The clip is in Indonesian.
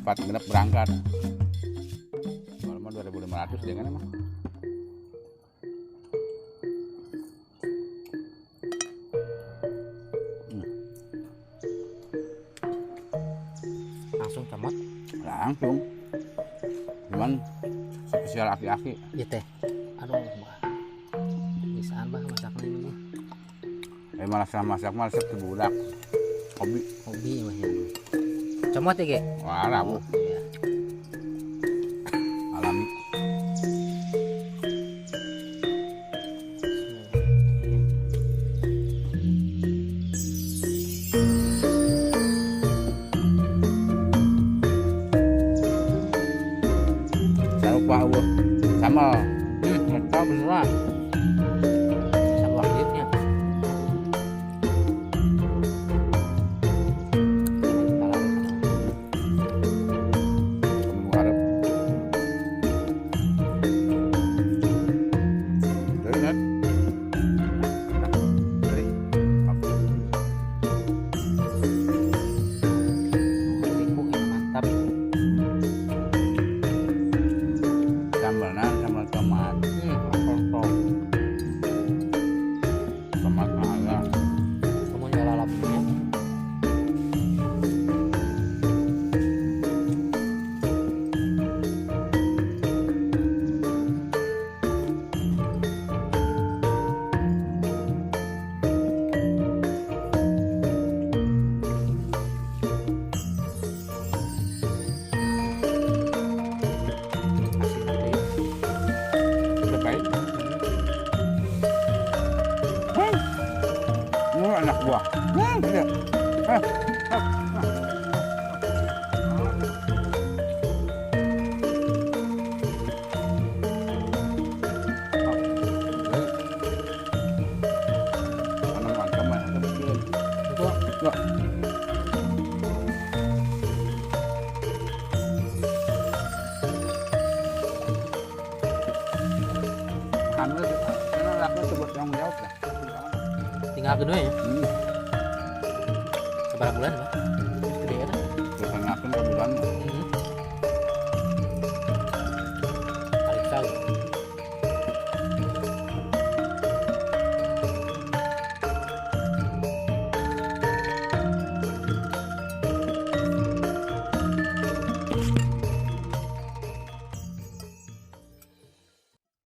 4 genep berangkat. Kalau mah 2.500 jangan emang. Langsung comot. Langsung. Cuman spesial aki-aki. Iya teh. Aduh, bah. Bisaan bah masaknya ini. Malah sama masak malah resep budak. Hobi. Hobi mah ya. Comot ya, Ge? Wah, rabu. Iya. Alami. Jangan lupa sama. Mantap beneran. Sama waktunya. Menu Arab. Dari net. Dari. Ibu yang mantap. Sambalnya sambal tomat. Kontong. Tomat ada. Kemudian nyala lapinya. Asin teh. Udah baik. Ini anak buah. Iya. Itu tinggal kedua ya. Berapa bulan, Pak?